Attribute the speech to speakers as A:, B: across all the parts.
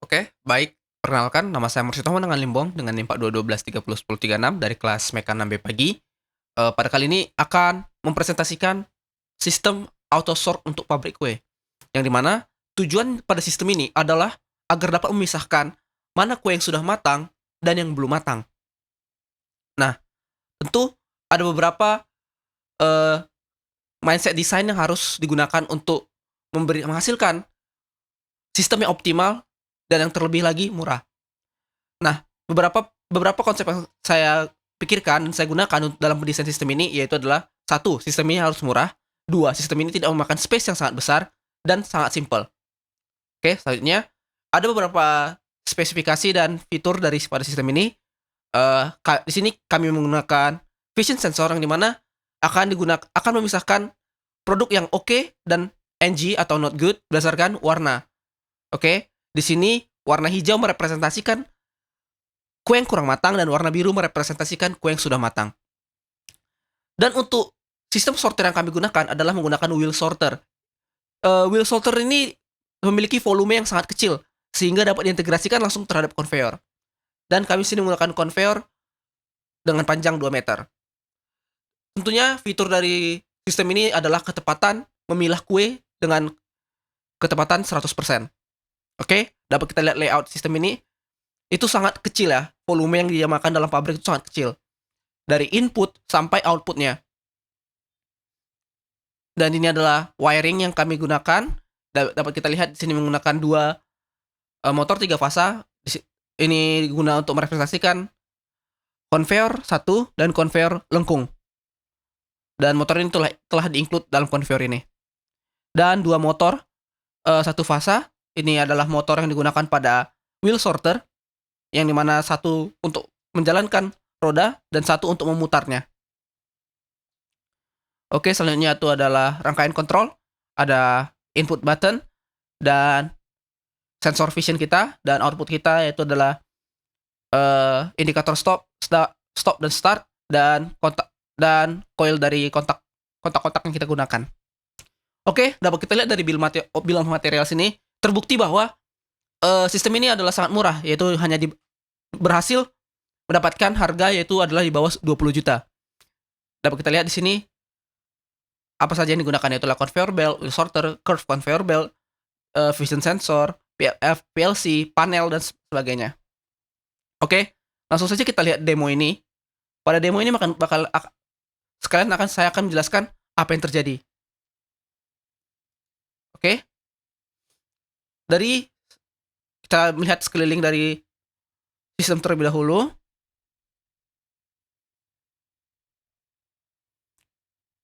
A: Oke, baik. Perkenalkan, nama saya Marsitomo dengan Limbong dengan NIM 4212301036 dari kelas Meka 6B pagi. Pada kali ini akan mempresentasikan sistem auto sort untuk pabrik kue. Yang dimana tujuan pada sistem ini adalah agar dapat memisahkan mana kue yang sudah matang dan yang belum matang. Nah, tentu ada beberapa eh, mindset desain yang harus digunakan untuk menghasilkan sistem yang optimal dan yang terlebih lagi murah. Nah, beberapa beberapa konsep yang saya pikirkan dan saya gunakan dalam mendesain sistem ini yaitu adalah satu, sistem ini harus murah. Dua, sistem ini tidak memakan space yang sangat besar dan sangat simple. Oke, selanjutnya ada beberapa spesifikasi dan fitur dari pada sistem ini. Di sini kami menggunakan vision sensor yang dimana akan memisahkan produk yang oke dan NG atau not good berdasarkan warna. Oke, di sini warna hijau merepresentasikan kue yang kurang matang dan warna biru merepresentasikan kue yang sudah matang. Dan untuk sistem sorter yang kami gunakan adalah menggunakan wheel sorter. Wheel sorter ini memiliki volume yang sangat kecil sehingga dapat diintegrasikan langsung terhadap conveyor. Dan kami sini menggunakan conveyor dengan panjang 2 meter. Tentunya fitur dari sistem ini adalah ketepatan memilah kue dengan ketepatan 100%. Oke, dapat kita lihat layout sistem ini. Itu sangat kecil ya, volume yang diamakan dalam pabrik itu sangat kecil. Dari input sampai outputnya. Dan ini adalah wiring yang kami gunakan. Dapat kita lihat di sini menggunakan dua motor 3 fasa. Ini guna untuk merepresentasikan conveyor 1 dan conveyor lengkung. Dan motor ini telah di-include dalam conveyor ini. Dan dua motor 1 fasa. Ini adalah motor yang digunakan pada wheel sorter, yang dimana satu untuk menjalankan roda dan satu untuk memutarnya. Oke, selanjutnya itu adalah rangkaian kontrol. Ada input button dan sensor vision kita, dan output kita yaitu adalah indikator stop dan start, dan kontak dan coil dari kontak-kontak yang kita gunakan. Oke, dapat kita lihat dari bill of materials ini terbukti bahwa sistem ini adalah sangat murah, yaitu hanya berhasil mendapatkan harga yaitu adalah di bawah 20 juta. Dapat kita lihat di sini apa saja yang digunakan, yaitu conveyor belt, wheel sorter, curve conveyor belt, vision sensor, PLC, panel dan sebagainya. Oke, langsung saja kita lihat demo ini. Pada demo ini saya akan menjelaskan apa yang terjadi. Oke. Dari kita melihat sekeliling dari sistem terlebih dahulu.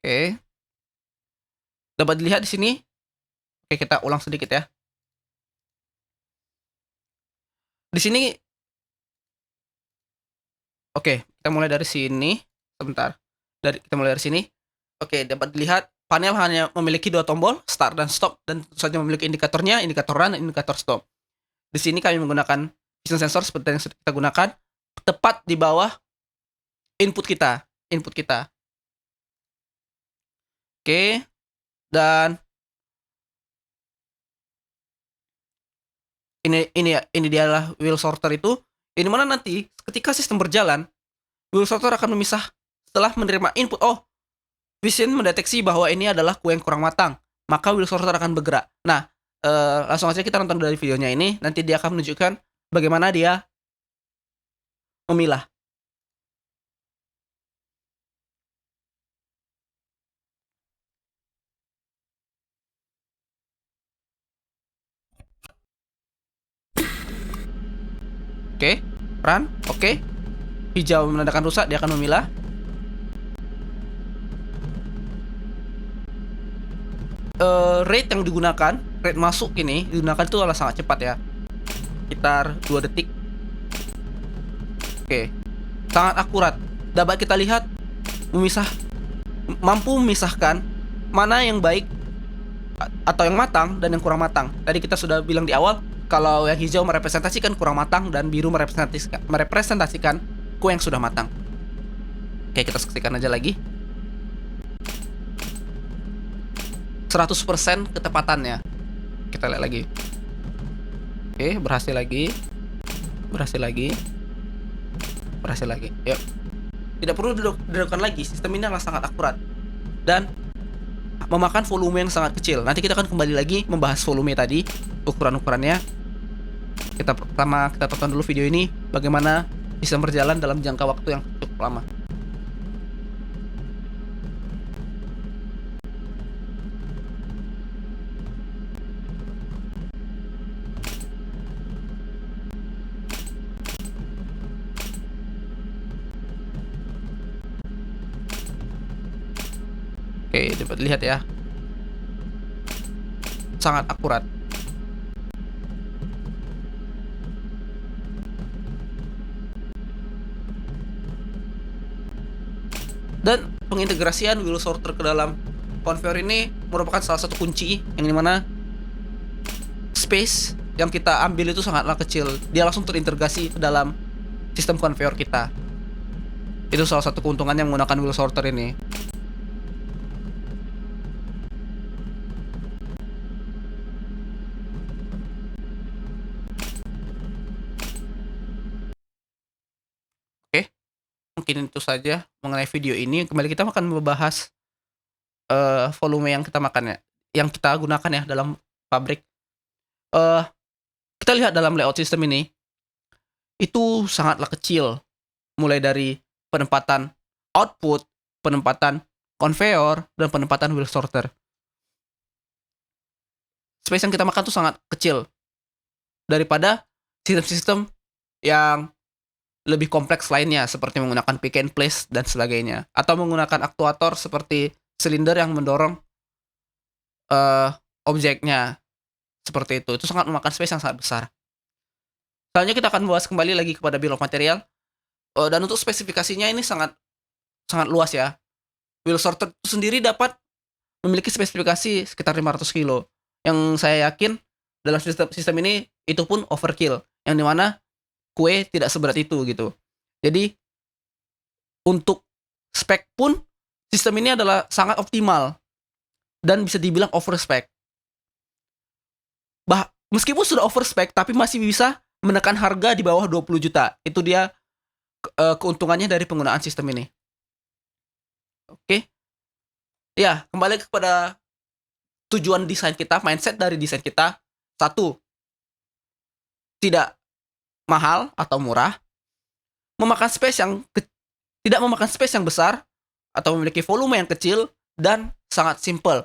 A: Oke. Dapat dilihat di sini. Oke, kita ulang sedikit ya. Di sini. Oke, kita mulai dari sini. Sebentar. Kita mulai dari sini. Oke, dapat dilihat panel hanya memiliki 2 tombol, start dan stop, dan tentu saja memiliki indikatornya, indikator run dan indikator stop. Di sini kami menggunakan vision sensor seperti yang sudah kita gunakan, tepat di bawah input kita. Oke, dan ini dia adalah wheel sorter itu. Ini mana nanti ketika sistem berjalan, wheel sorter akan memisah setelah menerima input. Oh, vision mendeteksi bahwa ini adalah kue yang kurang matang, maka wheel sorter akan bergerak. Nah, langsung aja kita nonton dari videonya ini. Nanti dia akan menunjukkan bagaimana dia memilah. Oke, run. Oke. Hijau menandakan rusak, dia akan memilah. Rate yang digunakan, rate masuk ini digunakan itu adalah sangat cepat ya. Sekitar 2 detik. Oke. Sangat akurat. Dapat kita lihat mampu memisahkan mana yang baik atau yang matang dan yang kurang matang. Tadi kita sudah bilang di awal kalau yang hijau merepresentasikan kurang matang dan biru merepresentasikan kue yang sudah matang. Oke, kita saksikan aja lagi. 100% ketepatannya. Kita lihat lagi. Oke, berhasil lagi, berhasil lagi, berhasil lagi. Yuk, tidak perlu diragukan lagi, sistem ini adalah sangat akurat dan memakan volume yang sangat kecil. Nanti kita akan kembali lagi membahas volume tadi, ukuran-ukurannya. Kita tonton dulu video ini, bagaimana bisa berjalan dalam jangka waktu yang cukup lama. Oke, dapat lihat ya, sangat akurat. Dan pengintegrasian wheel sorter ke dalam conveyor ini merupakan salah satu kunci yang dimana space yang kita ambil itu sangatlah kecil. Dia langsung terintegrasi ke dalam sistem conveyor kita. Itu salah satu keuntungannya menggunakan wheel sorter ini. Oke, mungkin itu saja mengenai video ini. Kembali kita akan membahas volume yang kita makan ya, yang kita gunakan ya dalam pabrik. Eh, kita lihat dalam layout sistem ini, itu sangatlah kecil. Mulai dari penempatan output, penempatan conveyor, dan penempatan wheel sorter. Space yang kita makan tuh sangat kecil daripada sistem-sistem yang lebih kompleks lainnya seperti menggunakan pick and place dan sebagainya, atau menggunakan aktuator seperti silinder yang mendorong eh, objeknya seperti itu. Itu sangat memakan space yang sangat besar. Selanjutnya kita akan bahas kembali lagi kepada bill of material. Dan untuk spesifikasinya ini sangat sangat luas ya. Wheel sorter itu sendiri dapat memiliki spesifikasi sekitar 500 kilo. Yang saya yakin dalam sistem ini itu pun overkill, yang dimana kue tidak seberat itu gitu. Jadi untuk spek pun sistem ini adalah sangat optimal dan bisa dibilang over spec. Meskipun sudah over spec tapi masih bisa menekan harga di bawah 20 juta. Itu dia keuntungannya dari penggunaan sistem ini. Oke. Ya, kembali kepada tujuan desain kita, mindset dari desain kita. Satu, tidak mahal atau murah, memakan space yang tidak memakan space yang besar atau memiliki volume yang kecil dan sangat simple.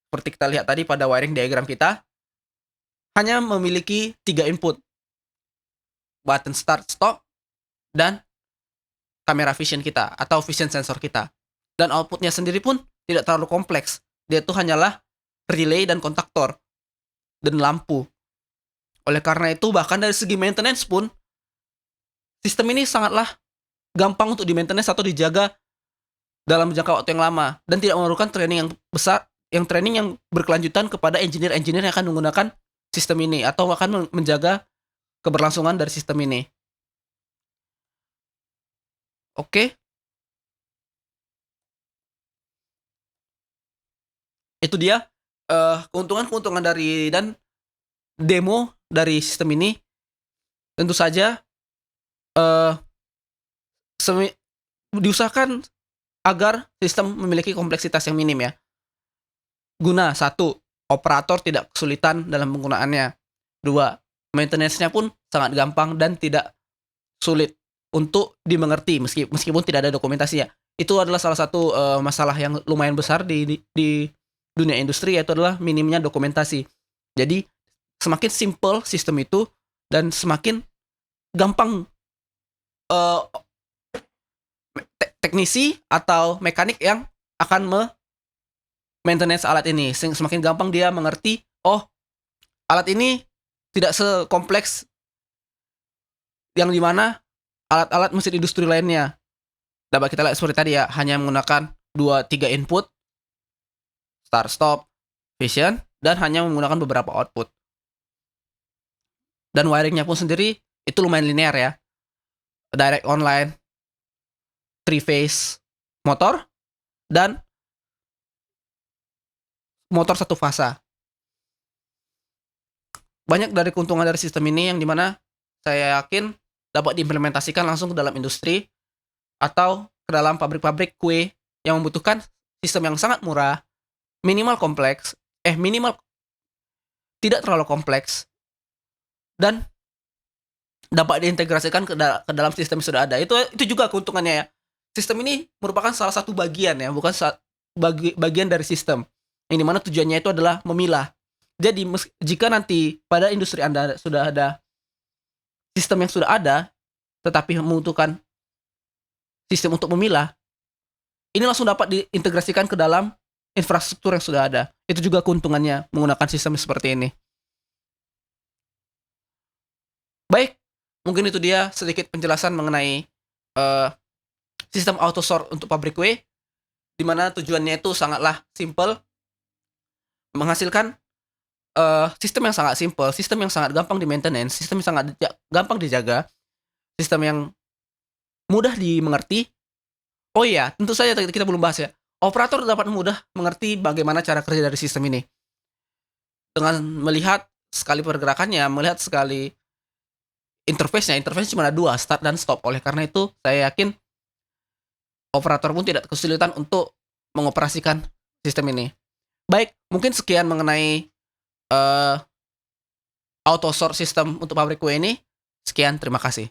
A: Seperti kita lihat tadi pada wiring diagram kita, hanya memiliki 3 input. Button start stop dan kamera vision kita atau vision sensor kita. Dan outputnya sendiri pun tidak terlalu kompleks. Dia itu hanyalah relay dan kontaktor dan lampu. Oleh karena itu, bahkan dari segi maintenance pun, sistem ini sangatlah gampang untuk di-maintenance atau dijaga dalam jangka waktu yang lama dan tidak memerlukan training yang besar, training yang berkelanjutan kepada engineer-engineer yang akan menggunakan sistem ini atau akan menjaga keberlangsungan dari sistem ini. Oke. Itu dia keuntungan-keuntungan dari dan demo dari sistem ini. Tentu saja diusahakan agar sistem memiliki kompleksitas yang minim ya. Guna satu, operator tidak kesulitan dalam penggunaannya. Dua, maintenance-nya pun sangat gampang dan tidak sulit untuk dimengerti meskipun tidak ada dokumentasinya. Itu adalah salah satu masalah yang lumayan besar di dunia industri, yaitu adalah minimnya dokumentasi. Jadi semakin simple sistem itu dan semakin gampang teknisi atau mekanik yang akan maintenance alat ini. Semakin gampang dia mengerti, oh alat ini tidak sekompleks yang dimana alat-alat mesin industri lainnya. Dapat kita lihat seperti tadi ya, hanya menggunakan 2-3 input, start stop, vision, dan hanya menggunakan beberapa output. Dan wiringnya pun sendiri itu lumayan linear ya. Direct online, 3 phase motor, dan motor satu fasa. banyak dari keuntungan dari sistem ini yang dimana saya yakin dapat diimplementasikan langsung ke dalam industri atau ke dalam pabrik-pabrik kue yang membutuhkan sistem yang sangat murah, minimal kompleks, minimal tidak terlalu kompleks, dan dapat diintegrasikan ke dalam sistem yang sudah ada. Itu juga keuntungannya ya. Sistem ini merupakan salah satu bagian ya, bukan bagian dari sistem. Yang dimana tujuannya itu adalah memilah. Jadi jika nanti pada industri Anda sudah ada sistem yang sudah ada, tetapi membutuhkan sistem untuk memilah, ini langsung dapat diintegrasikan ke dalam infrastruktur yang sudah ada. Itu juga keuntungannya menggunakan sistem seperti ini. Baik, mungkin itu dia sedikit penjelasan mengenai sistem auto sort untuk pabrik kue, di mana tujuannya itu sangatlah simple, menghasilkan sistem yang sangat simple, sistem yang sangat gampang di maintenance, sistem yang sangat gampang dijaga, sistem yang mudah dimengerti. Oh iya, tentu saja kita belum bahas ya. Operator dapat mudah mengerti bagaimana cara kerja dari sistem ini. Dengan melihat sekali pergerakannya, melihat sekali interface-nya cuma ada 2, start dan stop. Oleh karena itu, saya yakin operator pun tidak kesulitan untuk mengoperasikan sistem ini. Baik, mungkin sekian mengenai auto sort system untuk pabrik kue ini. Sekian, terima kasih.